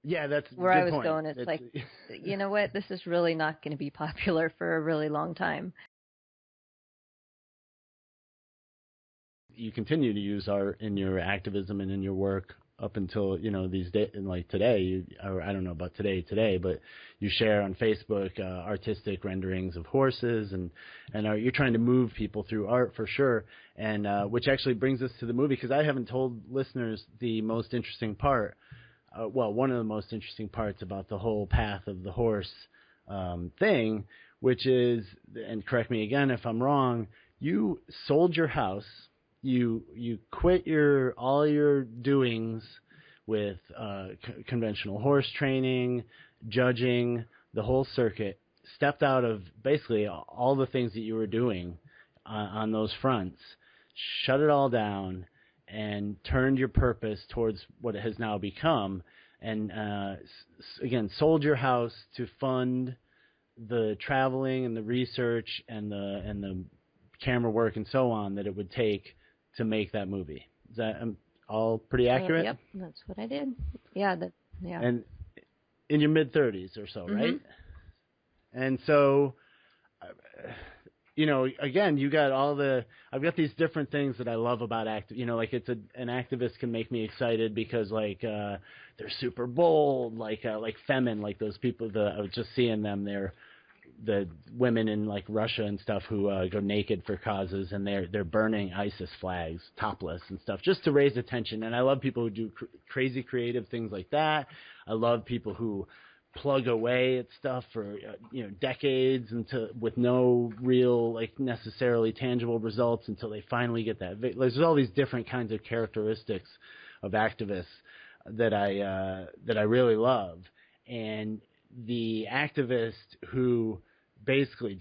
Yeah, that's a where I good was point. going. It's like, you know what? This is really not going to be popular for a really long time. You continue to use art in your activism and in your work up until, these days, and like today, or I don't know about today, but you share on Facebook artistic renderings of horses, and you're trying to move people through art for sure, and which actually brings us to the movie, because I haven't told listeners the most interesting part, one of the most interesting parts about the whole path of the horse thing, which is, and correct me again if I'm wrong, you sold your house. You quit all your doings with conventional horse training, judging, the whole circuit, stepped out of basically all the things that you were doing on those fronts, shut it all down, and turned your purpose towards what it has now become, and again, sold your house to fund the traveling and the research and the camera work and so on that it would take to make that movie. Is that all pretty accurate? Yep, that's what I did. Yeah. And in your mid-30s or so, right? And so, again, you got I've got these different things that I love about like an activist can make me excited because they're super bold, like Femin, like those people I was just seeing them, the women in like Russia and stuff who go naked for causes, and they're burning ISIS flags topless and stuff just to raise attention. And I love people who do crazy creative things like that. I love people who plug away at stuff for decades with no real necessarily tangible results until they finally get that. There's all these different kinds of characteristics of activists that I really love. And the activist who basically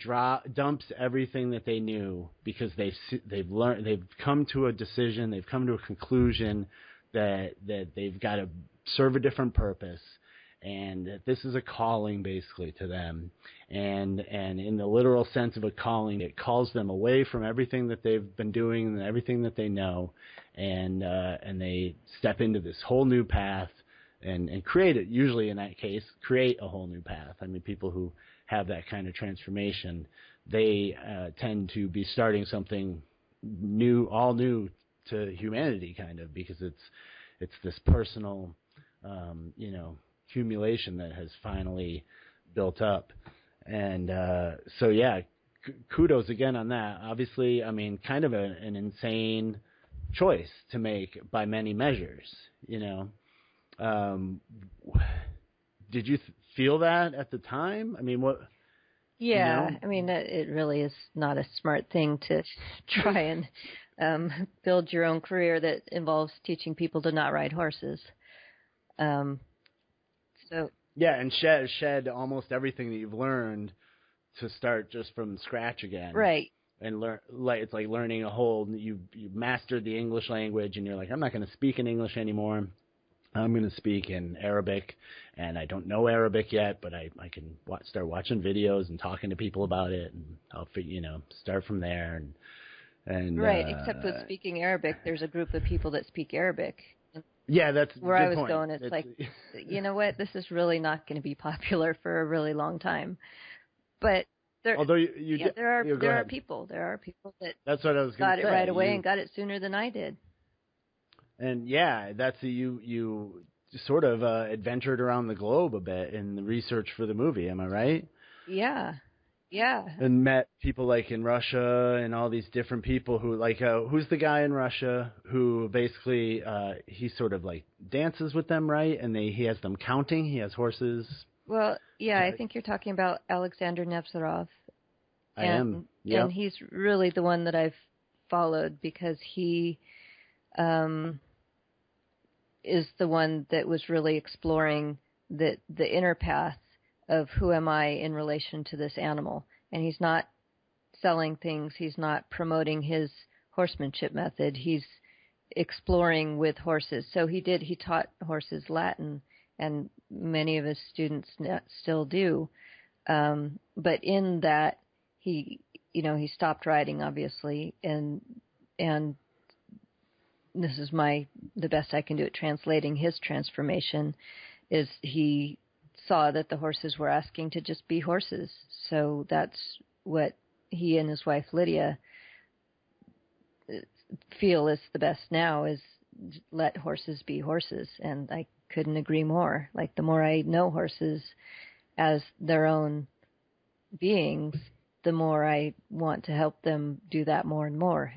dumps everything that they knew because they've come to a decision, they've come to a conclusion that they've got to serve a different purpose, and that this is a calling basically to them, and in the literal sense of a calling, it calls them away from everything that they've been doing and everything that they know, and they step into this whole new path. And create it, usually in that case, create a whole new path. I mean, people who have that kind of transformation, they tend to be starting something new, all new to humanity, kind of, because it's this personal, accumulation that has finally built up. And so, yeah, kudos again on that. Obviously, I mean, kind of an insane choice to make by many measures, Did you feel that at the time? I mean, what? Yeah, I mean, it really is not a smart thing to try and build your own career that involves teaching people to not ride horses. So yeah, and shed almost everything that you've learned to start just from scratch again, right? And it's like learning you mastered the English language, and you're like, I'm not going to speak in English anymore. I'm going to speak in Arabic, and I don't know Arabic yet, but I can start watching videos and talking to people about it, and I'll start from there. And right, except with speaking Arabic, there's a group of people that speak Arabic. Yeah, that's where I was point. going. It's like, you know what? This is really not going to be popular for a really long time. But there are people that that's what I was got it right away and got it sooner than I did. And yeah, that's you sort of adventured around the globe a bit in the research for the movie. Am I right? Yeah. And met people like in Russia and all these different people who who's the guy in Russia who basically he sort of like dances with them, right? And he has them counting. He has horses. Well, yeah, I think you're talking about Alexander Nevzorov. I am. Yep. And he's really the one that I've followed because he is the one that was really exploring the inner path of who am I in relation to this animal. And he's not selling things. He's not promoting his horsemanship method. He's exploring with horses. So he taught horses Latin, and many of his students still do. But in that, he stopped riding, obviously, and this is the best I can do at translating his transformation. is he saw that the horses were asking to just be horses. So that's what he and his wife Lydia feel is the best now, is let horses be horses. And I couldn't agree more. Like, the more I know horses as their own beings, the more I want to help them do that more and more.